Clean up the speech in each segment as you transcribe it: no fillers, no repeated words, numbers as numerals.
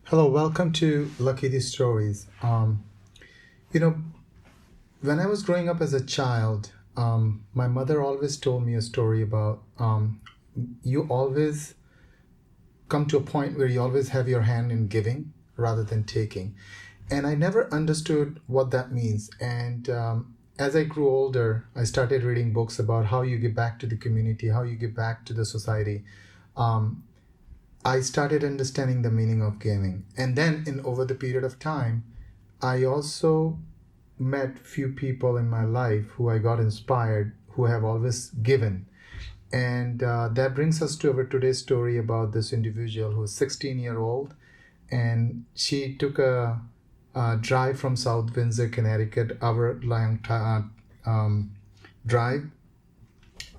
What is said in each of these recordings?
Hello, welcome to Lucky the Stories. You know, when I was growing up as a child, my mother always told me a story about you always come to a point where you always have your hand in giving rather than taking. And I never understood what that means. And as I grew older, I started reading books about how you give back to the community, how you give back to the society. Um, I started understanding the meaning of giving. And then in over the period of time, I also met few people in my life who I got inspired, who have always given. And that brings us to our today's story about this individual who is 16-year-old, and she took a drive from South Windsor, Connecticut, hour-long drive,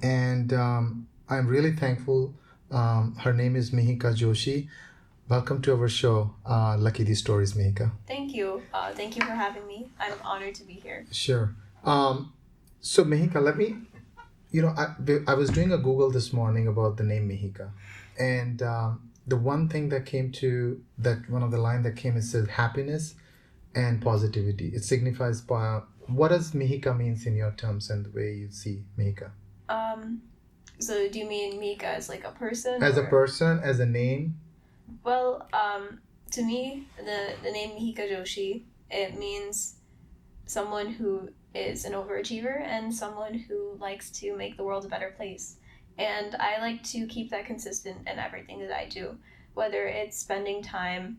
and I'm really thankful. Her name is Mika Joshi. Welcome to our show, Lucky These Stories, Mika. Thank you. Thank you for having me. I'm honored to be here. Sure. So Mihika, I was doing a Google this morning about the name Mihika, and the one thing that came to that one of the line that came, it says happiness and positivity. It signifies what does Mihika means in your terms and the way you see Mihika? Um, so do you mean Mika as like a person? As a person, as a name? Well, to me, the name Mika Joshi, it means someone who is an overachiever and someone who likes to make the world a better place. And I like to keep that consistent in everything that I do, whether it's spending time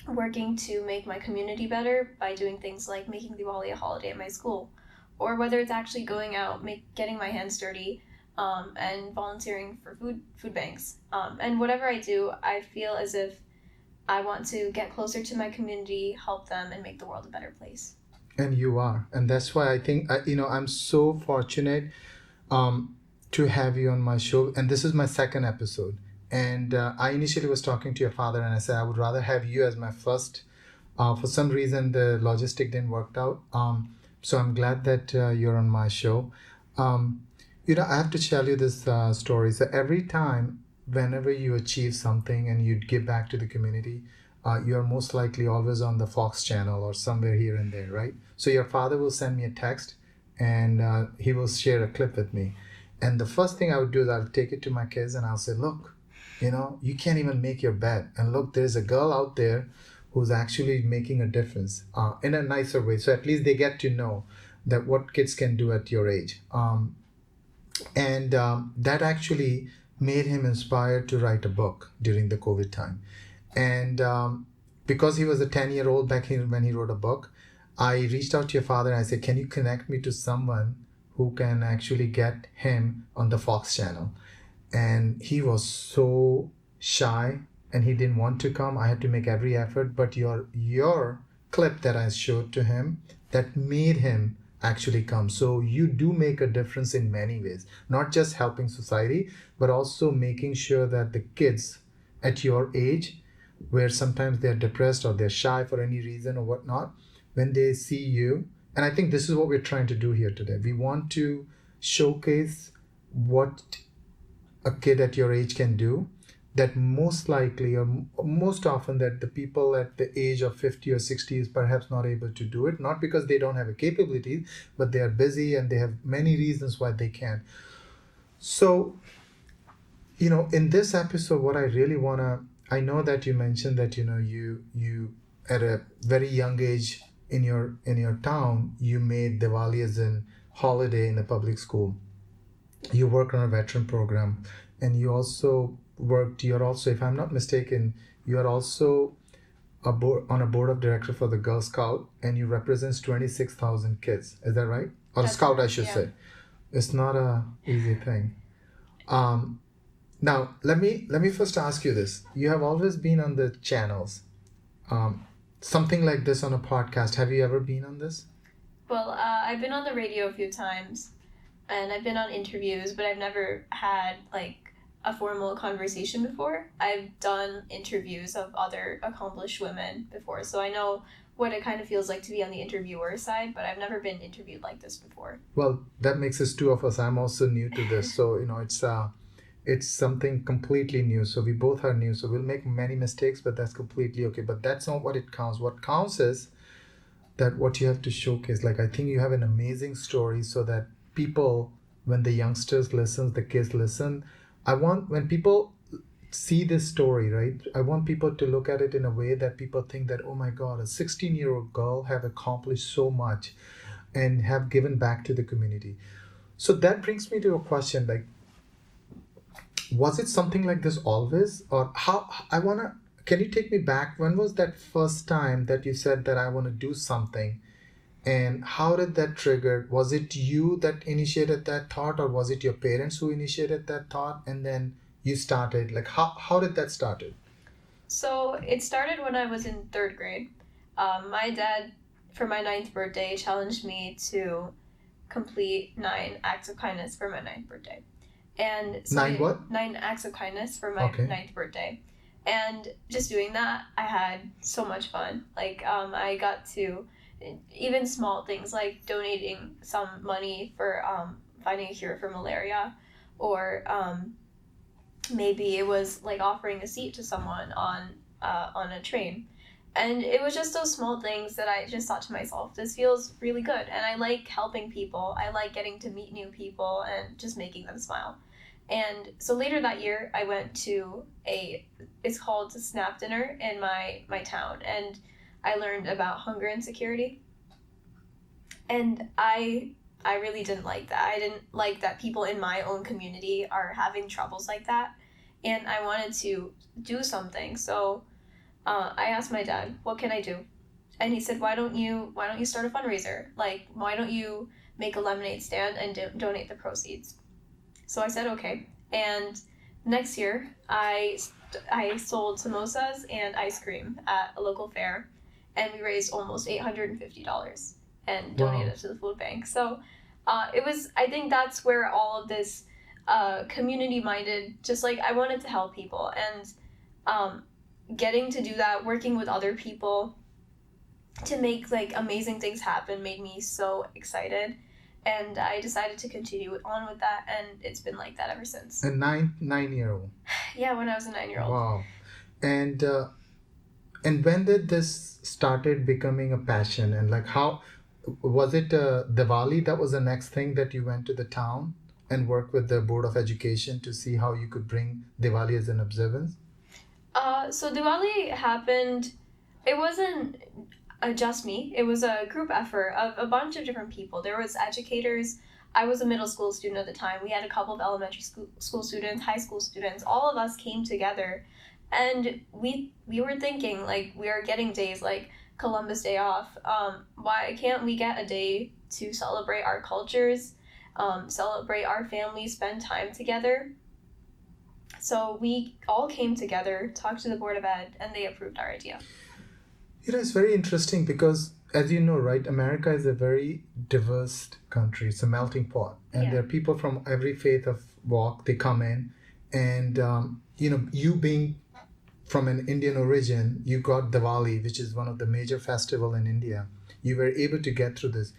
working to make my community better by doing things like making Diwali a holiday at my school, or whether it's actually going out, getting my hands dirty, and volunteering for food banks. And whatever I do, I feel as if I want to get closer to my community, help them, and make the world a better place. And you are, and that's why I think I'm so fortunate to have you on my show, and this is my second episode. And I initially was talking to your father, and I said I would rather have you as my first. For some reason, the logistic didn't work out. So I'm glad that you're on my show. Um, I have to tell you this story. So every time, whenever you achieve something and you give back to the community, you're most likely always on the Fox channel or somewhere here and there, right? So your father will send me a text, and he will share a clip with me. And the first thing I would do is I'll take it to my kids and I'll say, look, you can't even make your bed. And look, there's a girl out there who's actually making a difference in a nicer way. So at least they get to know that what kids can do at your age. And that actually made him inspired to write a book during the COVID time. And because he was a 10-year-old back when he wrote a book, I reached out to your father and I said, can you connect me to someone who can actually get him on the Fox channel? And he was so shy and he didn't want to come. I had to make every effort, but your clip that I showed to him, that made him actually come. So you do make a difference in many ways, not just helping society, but also making sure that the kids at your age, where sometimes they're depressed or they're shy for any reason or whatnot, when they see you, and I think this is what we're trying to do here today. We want to showcase what a kid at your age can do, that most likely or most often that the people at the age of 50 or 60 is perhaps not able to do it, not because they don't have a capability, but they are busy and they have many reasons why they can't. So in this episode, what I really want to, I know that you mentioned that you at a very young age in your town, you made Diwali as a holiday in a public school. You work on a veteran program, and you're also, if I'm not mistaken, you're also on a board of director for the Girl Scout, and you represent 26,000 kids. Is that right? Or a scout, I should say. It's not a easy thing. Now let me first ask you this. You have always been on the channels. Something like this on a podcast. Have you ever been on this? Well, I've been on the radio a few times, and I've been on interviews, but I've never had like a formal conversation before. I've done interviews of other accomplished women before, so I know what it kind of feels like to be on the interviewer side, but I've never been interviewed like this before. Well, that makes us two of us. I'm also new to this, so it's It's something completely new. So we both are new. So we'll make many mistakes, but that's completely okay. But that's not what it counts. What counts is that what you have to showcase. Like I think you have an amazing story so that people, when the youngsters listen, the kids listen, I want when people see this story, right? I want people to look at it in a way that people think that, oh my God, a 16-year-old girl have accomplished so much and have given back to the community. So that brings me to a question like, was it something like this always? Or how, can you take me back? When was that first time that you said that I want to do something? And how did that trigger? Was it you that initiated that thought, or was it your parents who initiated that thought? And then you started, like, how did that started? So it started when I was in third grade. My dad, for my ninth birthday, challenged me to complete 9 acts of kindness for my ninth birthday. And so Nine what? 9 acts of kindness for my Okay. ninth birthday. And just doing that, I had so much fun. Like, I got to even small things like donating some money for finding a cure for malaria, or maybe it was like offering a seat to someone on a train. And it was just those small things that I just thought to myself, this feels really good. And I like helping people. I like getting to meet new people and just making them smile. And so later that year, I went to it's called a SNAP dinner in my town. And I learned about hunger insecurity. And I really didn't like that. I didn't like that people in my own community are having troubles like that. And I wanted to do something. So I asked my dad, what can I do? And he said, why don't you start a fundraiser? Like, why don't you make a lemonade stand and donate the proceeds? So I said, okay. And next year, I sold samosas and ice cream at a local fair, and we raised almost $850 and donated it to the food bank. So it was, I think that's where all of this community minded, just like I wanted to help people, and getting to do that, working with other people to make like amazing things happen made me so excited. And I decided to continue on with that, and it's been like that ever since. A nine-year-old. Yeah, when I was a 9-year-old. Wow. And when did this started becoming a passion? And like how was it Diwali that was the next thing that you went to the town and worked with the Board of Education to see how you could bring Diwali as an observance? So Diwali happened, it wasn't just me. It was a group effort of a bunch of different people. There was educators. I was a middle school student at the time. We had a couple of elementary school students, high school students. All of us came together, and we were thinking, like, we are getting days like Columbus Day off. Why can't we get a day to celebrate our cultures, celebrate our families, spend time together? So we all came together, talked to the Board of Ed, and they approved our idea. You know, it's very interesting because, as you know, right, America is a very diverse country. It's a melting pot, and Yeah. there are people from every faith of walk. They come in, and you know, you being from an Indian origin, you got Diwali, which is one of the major festival in India. You were able to get through this.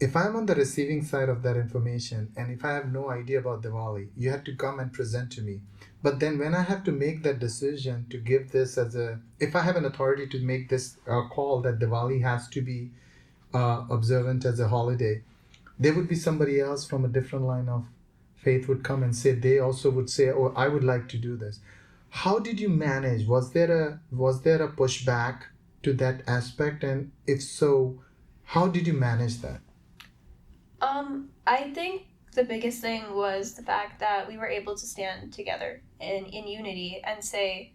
If I'm on the receiving side of that information, and if I have no idea about Diwali, you have to come and present to me. But then when I have to make that decision to give this as a, if I have an authority to make this call that Diwali has to be observant as a holiday, there would be somebody else from a different line of faith would come and say, they also would say, oh, I would like to do this. How did you manage? Was there a pushback to that aspect? And if so, how did you manage that? I think the biggest thing was the fact that we were able to stand together in unity and say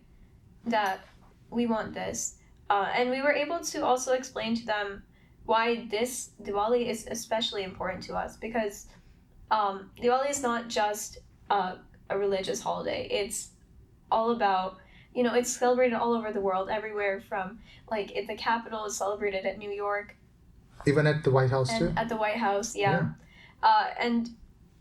that we want this. And we were able to also explain to them why this Diwali is especially important to us, because Diwali is not just a religious holiday. It's all about, it's celebrated all over the world, everywhere from, like, the capital is celebrated at New York. Even at the White House too? And at the White House, yeah. And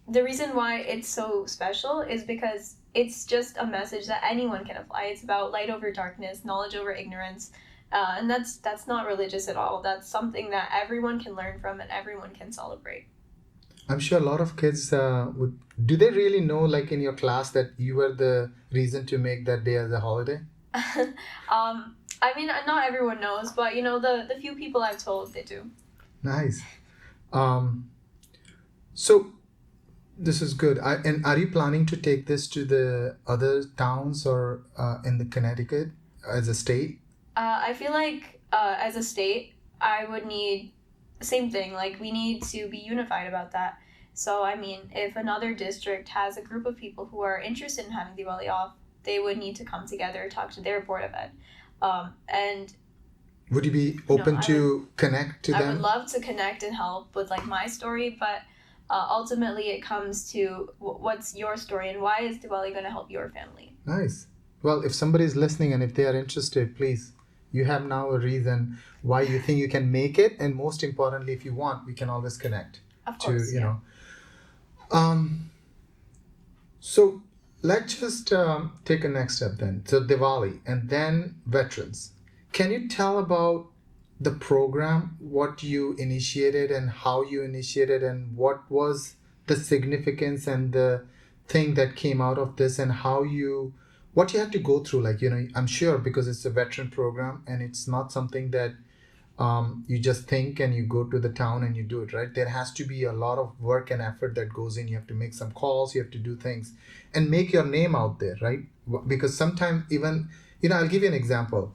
the reason why it's so special is because it's just a message that anyone can apply. It's about light over darkness, knowledge over ignorance. And that's not religious at all. That's something that everyone can learn from and everyone can celebrate. I'm sure a lot of kids would. Do they really know, like in your class, that you were the reason to make that day as a holiday? I mean, not everyone knows, but the few people I've told, they do. Nice. Um, so this is good. And are you planning to take this to the other towns or in the Connecticut as a state? I feel like as a state, I would need the same thing. Like, we need to be unified about that. So, I mean, if another district has a group of people who are interested in having Diwali off, they would need to come together, talk to their board of ed. And Would you be open to connect to I would them? love to connect and help with like my story, but ultimately it comes to what's your story and why is Diwali going to help your family? Nice. Well, if somebody is listening and if they are interested, please, you have now a reason why you think you can make it, and most importantly, if you want, we can always connect. Of course, to you know. So let's just take a next step then. So Diwali and then veterans. Can you tell about the program, what you initiated and how you initiated, and what was the significance and the thing that came out of this, and what you had to go through? Like, I'm sure because it's a veteran program and it's not something that you just think and you go to the town and you do it, right? There has to be a lot of work and effort that goes in. You have to make some calls, you have to do things and make your name out there, right? Because sometimes even, I'll give you an example.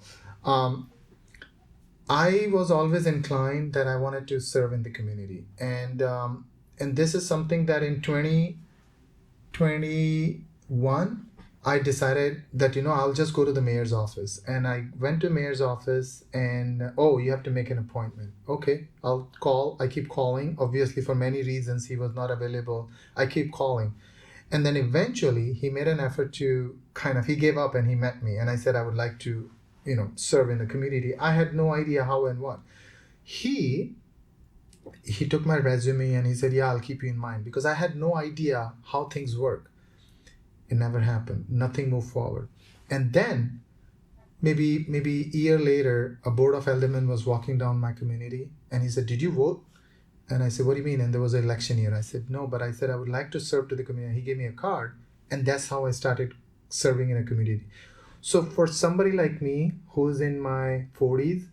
I was always inclined that I wanted to serve in the community, and this is something that in 2021 I decided that I'll just go to the mayor's office, and I went to mayor's office, and oh, you have to make an appointment. Okay, I'll call. I keep calling. Obviously, for many reasons, he was not available. I keep calling, and then eventually he made an effort to he gave up and he met me, and I said I would like to serve in the community. I had no idea how and what. He took my resume and he said, yeah, I'll keep you in mind, because I had no idea how things work. It never happened. Nothing moved forward. And then maybe a year later, a board of aldermen was walking down my community and he said, did you vote? And I said, what do you mean? And there was an election year. I said, no, but I said I would like to serve to the community. He gave me a card, and that's how I started serving in a community. So for somebody like me who's in my 40s,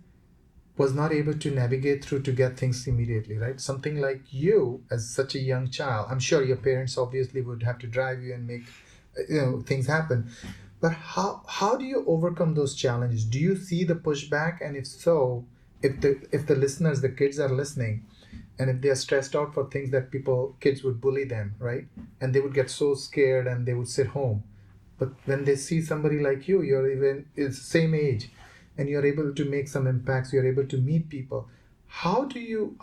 was not able to navigate through to get things immediately, right? Something like you as such a young child, I'm sure your parents obviously would have to drive you and make things happen. But how do you overcome those challenges? Do you see the pushback? And if so, if the listeners, the kids are listening, and if they are stressed out for things that kids would bully them, right? And they would get so scared and they would sit home. But when they see somebody like you, it's the same age, and you're able to make some impacts, you're able to meet people. How do you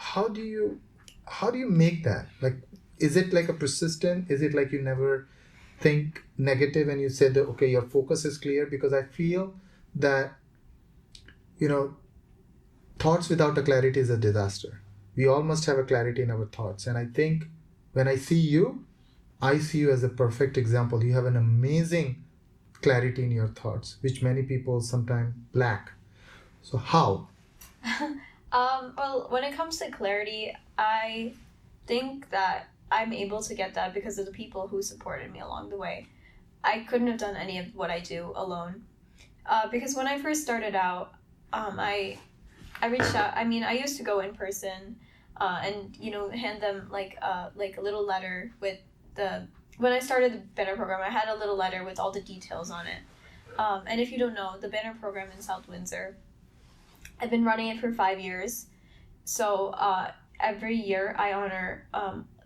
make that? Like, is it like a persistent? Is it like you never think negative and you say that, okay, your focus is clear? Because I feel that, thoughts without a clarity is a disaster. We all must have a clarity in our thoughts. And I think when I see you as a perfect example. You have an amazing clarity in your thoughts, which many people sometimes lack. So how? Well, when it comes to clarity, I think that I'm able to get that because of the people who supported me along the way. I couldn't have done any of what I do alone. Because when I first started out, I reached out. I mean, I used to go in person, and hand them like a little letter with when I started the banner program. I had a little letter with all the details on it. And if you don't know, the banner program in South Windsor, I've been running it for 5 years. So every year I honor.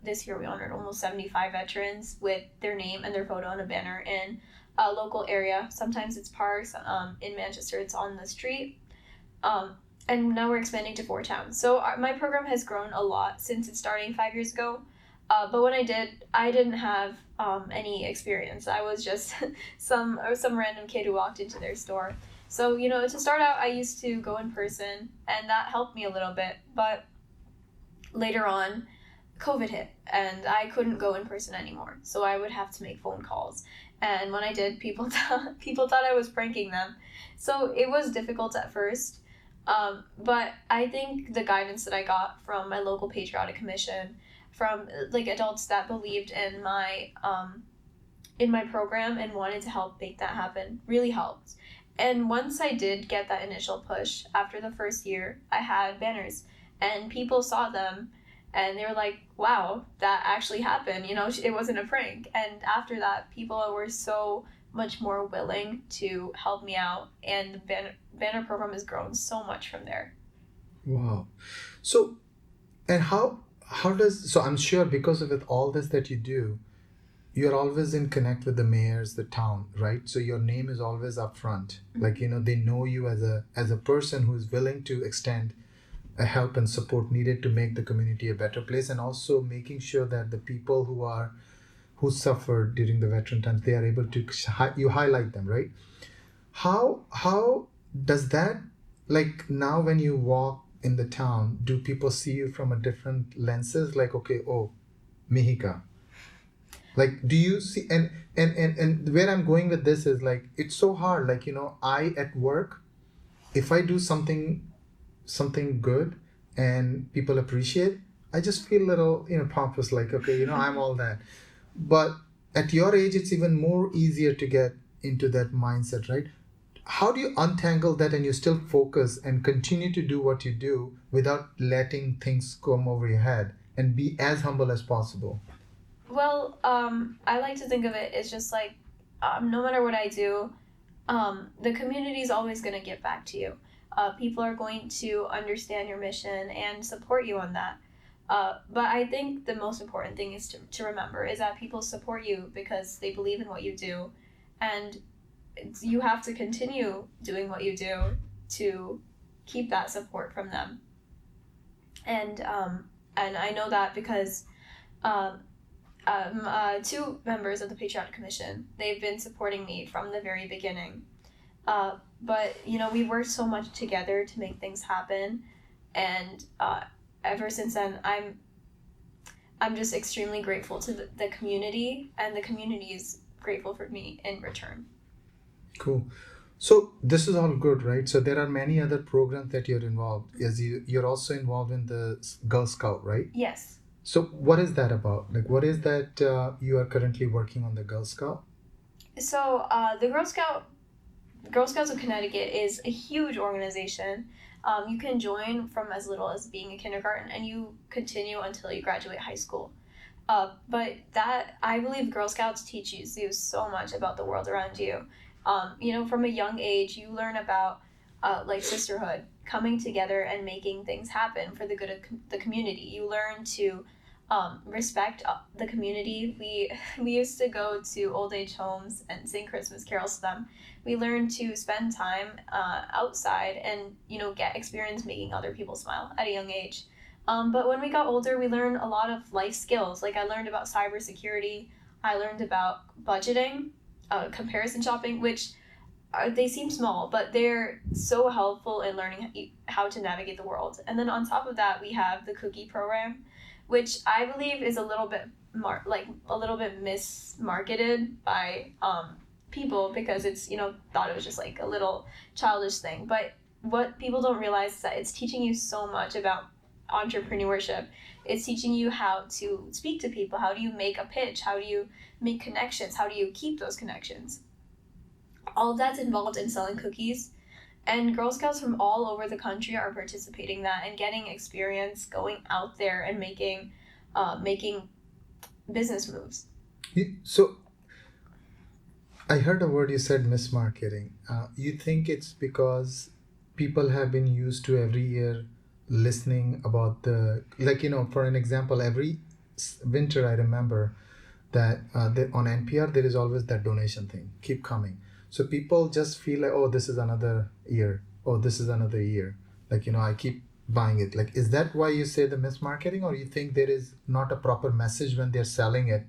This year we honored almost 75 veterans with their name and their photo on a banner in a local area. Sometimes it's parks. In Manchester, it's on the street. And now we're expanding to 4 towns. So my program has grown a lot since it's starting 5 years ago. But when I didn't have any experience. I was just some random kid who walked into their store. So, to start out, I used to go in person, and that helped me a little bit. But later on, COVID hit, and I couldn't go in person anymore. So I would have to make phone calls. And when I did, people thought I was pranking them. So it was difficult at first. But I think the guidance that I got from my local patriotic commission, from like adults that believed in my program and wanted to help make that happen really helped. And once I did get that initial push after the first year, I had banners and people saw them and they were like, wow, that actually happened. You know, it wasn't a prank. And after that, people were so much more willing to help me out. And the banner program has grown so much from there. Wow. So, and how does, so I'm sure because of it, all this that you do, you're always in connect with the mayors, the town, right? So your name is always up front. Like, they know you as a person who is willing to extend a help and support needed to make the community a better place, and also making sure that the people who suffered during the veteran times, they are able to you highlight them, right? How does that, like, now when you walk in the town, do people see you from a different lenses, like, okay, oh, Mihika, like, do you see, and where I'm going with this is, like, it's so hard, like, I at work, if I do something good and people appreciate, I just feel a little, pompous, like, okay, I'm all that. But at your age, it's even more easier to get into that mindset, right? How do you untangle that and you still focus and continue to do what you do without letting things come over your head and be as humble as possible? Well, I like to think of it as just like, no matter what I do, the community is always going to get back to you. People are going to understand your mission and support you on that. But I think the most important thing is to remember is that people support you because they believe in what you do. And you have to continue doing what you do to keep that support from them. And I know that because two members of the Patriotic Commission, they've been supporting me from the very beginning. But we worked so much together to make things happen, and ever since then, I'm just extremely grateful to the community, and the community is grateful for me in return. Cool. So this is all good, right? So there are many other programs that you're involved. As you're also involved in the Girl Scout, right? Yes. So what is that about? Like, what is that you are currently working on the Girl Scout? So the Girl Scouts of Connecticut is a huge organization. You can join from as little as being a kindergarten, and you continue until you graduate high school. But that, I believe Girl Scouts teaches you so much about the world around you. From a young age, you learn about like sisterhood, coming together and making things happen for the good of the community. You learn to respect the community. We used to go to old age homes and sing Christmas carols to them. We learned to spend time outside and get experience making other people smile at a young age. But when we got older, we learned a lot of life skills. Like I learned about cybersecurity. I learned about budgeting, comparison shopping, which they seem small, but they're so helpful in learning how to navigate the world. And then on top of that, we have the cookie program, which I believe is a little bit mismarketed by people because it's thought it was just like a little childish thing. But what people don't realize is that it's teaching you so much about entrepreneurship. It's teaching you how to speak to people. How do you make a pitch? How do you make connections? How do you keep those connections? All of that's involved in selling cookies. And Girl Scouts from all over the country are participating in that and getting experience going out there and making business moves. So I heard a word you said, mismarketing. You think it's because people have been used to every year listening about for an example, every winter I remember that on NPR there is always that donation thing, keep coming. So people just feel like, oh, this is another year. Oh, this is another year. I keep buying it. Like, is that why you say the mismarketing, or you think there is not a proper message when they're selling it,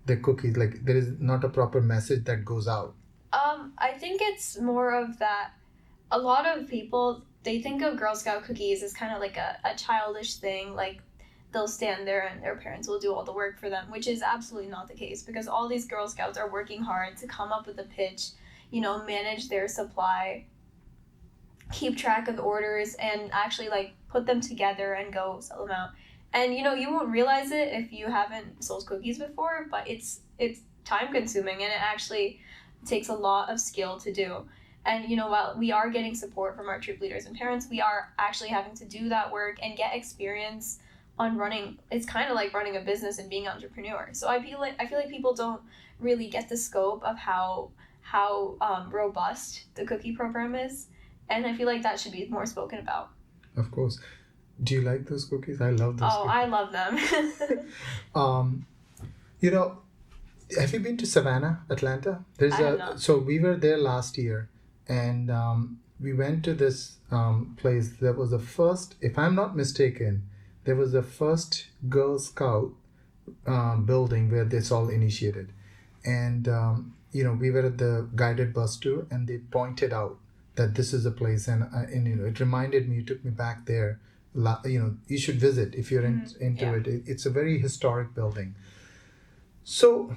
the cookies? Like, there is not a proper message that goes out? I think it's more of that. A lot of people, they think of Girl Scout cookies as kind of like a childish thing. Like, they'll stand there and their parents will do all the work for them, which is absolutely not the case because all these Girl Scouts are working hard to come up with a pitch, manage their supply, keep track of orders, and actually put them together and go sell them out. And you won't realize it if you haven't sold cookies before, but it's time consuming, and it actually takes a lot of skill to do. And while we are getting support from our troop leaders and parents, we are actually having to do that work and get experience on running. It's kind of like running a business and being an entrepreneur. So I feel like people don't really get the scope of how robust the cookie program is, and I feel like that should be more spoken about. Of course. Do you like those cookies? I love those cookies. I love them. You know, have you been to Savannah, Atlanta? I have not. So we were there last year, and we went to this place. That was the first, if I'm not mistaken, there was the first Girl Scout building where this all initiated. And we were at the guided bus tour, and they pointed out that this is a place, and it reminded me, it took me back there. You should visit if you're into it. It's a very historic building. So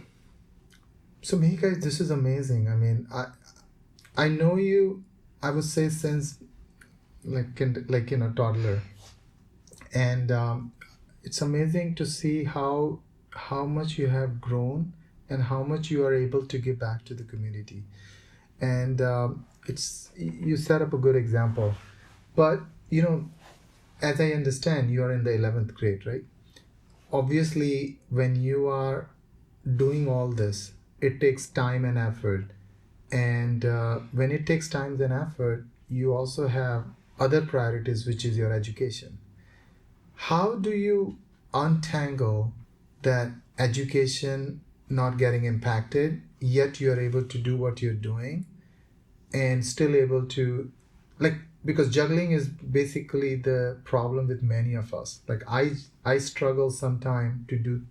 Mika, this is amazing. I mean, I know you, I would say, since toddler, and it's amazing to see how much you have grown and how much you are able to give back to the community. And you set up a good example. But as I understand, you are in the 11th grade, right? Obviously, when you are doing all this, it takes time and effort. And when it takes time and effort, you also have other priorities, which is your education. How do you untangle that education not getting impacted, yet you're able to do what you're doing and still able to, because juggling is basically the problem with many of us. Like I struggle sometimes to do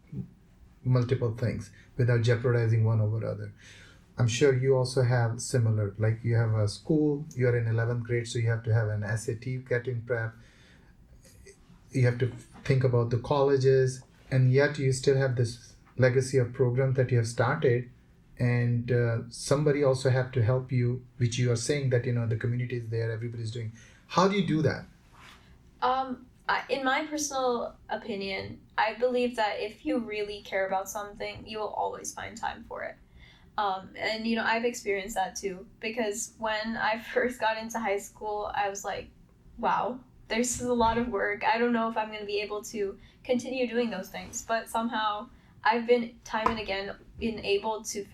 multiple things without jeopardizing one over the other. I'm sure you also have similar, like you have a school, you're in 11th grade, so you have to have an SAT getting prep. You have to think about the colleges, and yet you still have this legacy of program that you have started, and somebody also have to help you, which you are saying that the community is there, everybody's doing. How do you do that? In my personal opinion, I believe that if you really care about something, you will always find time for it. And I've experienced that too, because when I first got into high school, I was like, wow, there's a lot of work. I don't know if I'm going to be able to continue doing those things, but somehow I've been time and again been able to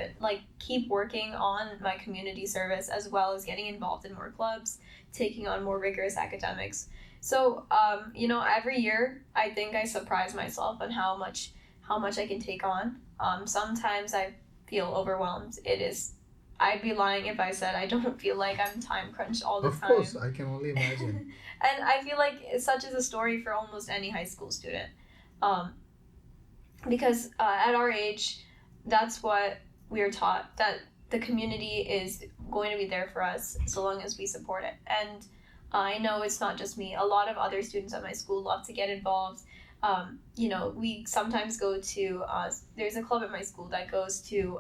keep working on my community service, as well as getting involved in more clubs, taking on more rigorous academics. So every year I think I surprise myself on how much I can take on. Sometimes I feel overwhelmed. I'd be lying if I said I don't feel like I'm time crunched all the time. Of course, I can only imagine. And I feel like such is a story for almost any high school student. Because at our age, that's what we are taught, that the community is going to be there for us so long as we support it. And I know it's not just me. A lot of other students at my school love to get involved. We sometimes go to, there's a club at my school that goes to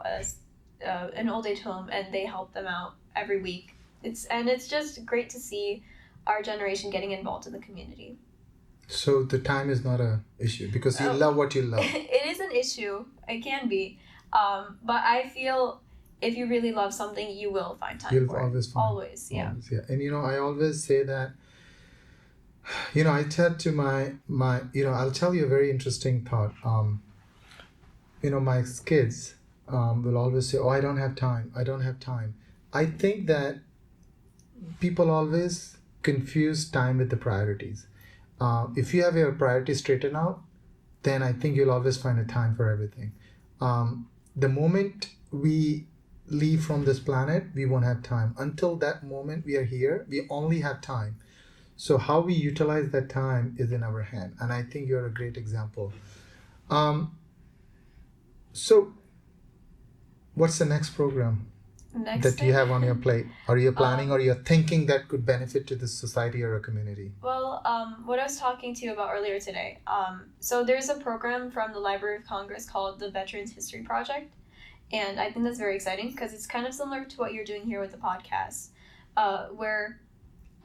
an old age home, and they help them out every week. It's just great to see our generation getting involved in the community. So the time is not an issue because you love what you love. It is an issue. It can be. But I feel if you really love something, you will find time You'll for it. always find. Always, yeah. Always, yeah. And I always say that, I said to my I'll tell you a very interesting thought. My kids will always say, oh, I don't have time. I think that people always confuse time with the priorities. If you have your priorities straightened out, then I think you'll always find a time for everything. The moment we leave from this planet, we won't have time. Until that moment we are here, we only have time. So how we utilize that time is in our hand. And I think you're a great example. So what's the next program you have on your plate? Are you planning or you're thinking that could benefit to the society or a community? Well, what I was talking to you about earlier today. So there's a program from the Library of Congress called the Veterans History Project. And I think that's very exciting because it's kind of similar to what you're doing here with the podcast, where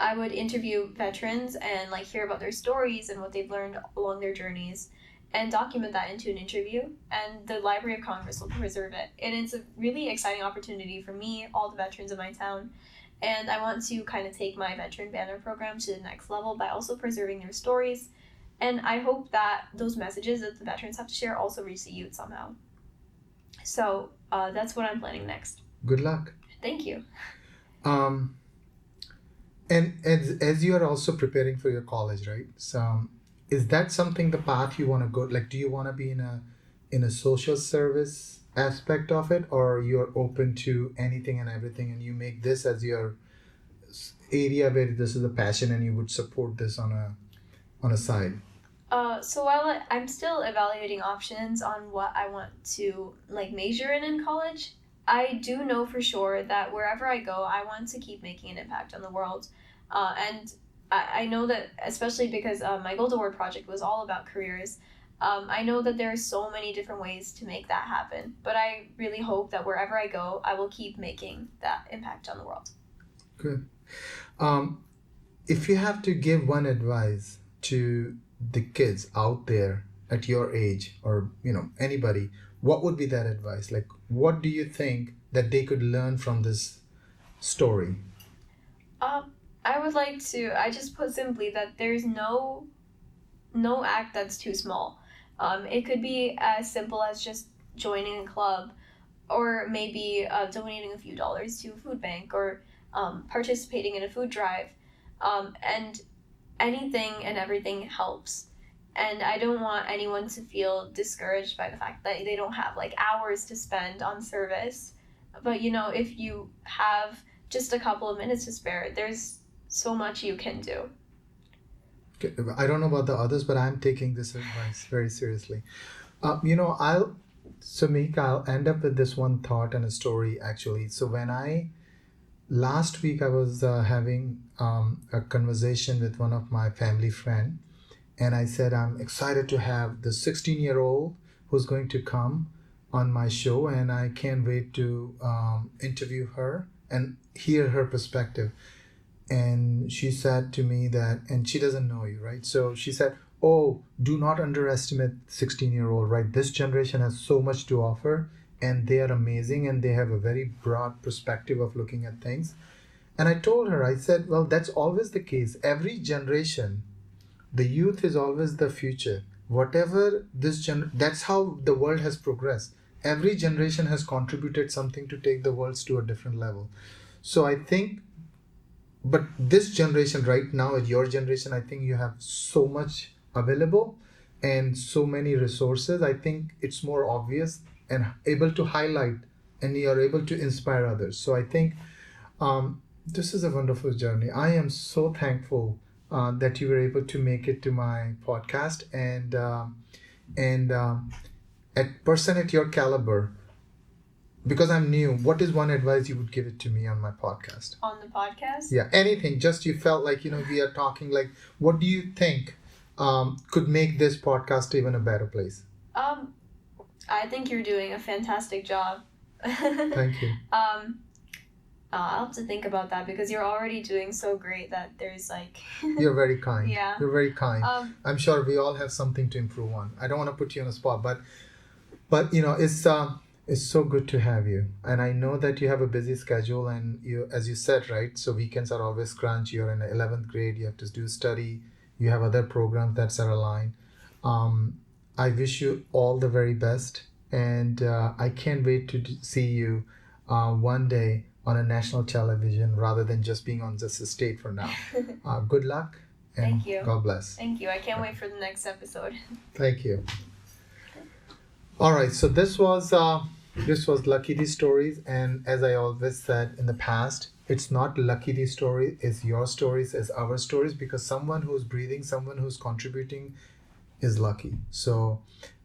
I would interview veterans and like hear about their stories and what they've learned along their journeys and document that into an interview, and the Library of Congress will preserve it. And it's a really exciting opportunity for me, all the veterans of my town, and I want to kind of take my veteran banner program to the next level by also preserving their stories. And I hope that those messages that the veterans have to share also reach the youth somehow. So that's what I'm planning next. Good luck. Thank you. Um, and as you are also preparing for your college, right? So, is that something the path you want to go? Like, do you want to be in a social service aspect of it, or you're open to anything and everything, and you make this as your area where this is a passion, and you would support this on a side? So while I'm still evaluating options on what I want to like major in college, I do know for sure that wherever I go, I want to keep making an impact on the world. And I know that, especially because my Gold Award project was all about careers, I know that there are so many different ways to make that happen. But I really hope that wherever I go, I will keep making that impact on the world. Good. If you have to give one advice to the kids out there at your age, or anybody, what would be that advice? Like, what do you think that they could learn from this story? I would like to. I just put simply that there's no act that's too small. It could be as simple as just joining a club, or maybe donating a few dollars to a food bank, or participating in a food drive, and anything and everything helps. And I don't want anyone to feel discouraged by the fact that they don't have like hours to spend on service. But if you have just a couple of minutes to spare, there's so much you can do. Okay, I don't know about the others, but I'm taking this advice very seriously. Mika, I'll end up with this one thought and a story actually. So last week I was having a conversation with one of my family friend, and I said I'm excited to have the 16-year-old who's going to come on my show, and I can't wait to interview her and hear her perspective. And she said to me that, and she doesn't know you, right? So she said, oh, do not underestimate 16-year-old, right? This generation has so much to offer, and they are amazing, and they have a very broad perspective of looking at things. And I told her, I said, well, that's always the case. Every generation, the youth is always the future. Whatever that's how the world has progressed. Every generation has contributed something to take the world to a different level. So I think, but this generation right now, at your generation, I think you have so much available and so many resources. I think it's more obvious and able to highlight, and you are able to inspire others. So I think this is a wonderful journey. I am so thankful that you were able to make it to my podcast, and a person at your caliber. Because I'm new, what is one advice you would give it to me on my podcast? On the podcast? Yeah, anything. Just you felt like, we are talking, like, what do you think could make this podcast even a better place? I think you're doing a fantastic job. Thank you. I'll have to think about that, because you're already doing so great that there's like... You're very kind. Yeah. You're very kind. I'm sure we all have something to improve on. I don't want to put you on a spot, but it's so good to have you. And I know that you have a busy schedule, and you, as you said, right? So weekends are always crunch. You're in the 11th grade. You have to do study. You have other programs that are aligned. I wish you all the very best. And I can't wait to see you one day on a national television rather than just being on just a state for now. Good luck. And Thank you. God bless. Thank you. I can't wait for the next episode. Thank you. All right. So this was Lucky D Stories. And as I always said in the past, it's not Lucky D story, it's your stories, it's our stories, because someone who's breathing, someone who's contributing is lucky. So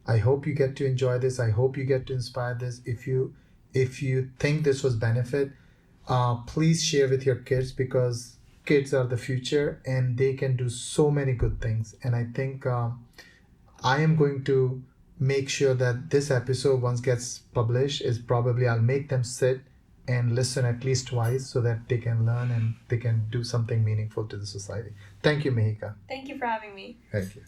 I hope you get to enjoy this. I hope you get to inspire this. If you think this was benefit, please share with your kids, because kids are the future and they can do so many good things. And I think I am going to make sure that this episode, once gets published, is probably I'll make them sit and listen at least twice so that they can learn and they can do something meaningful to the society. Thank you, Mihika. Thank you for having me. Thank you.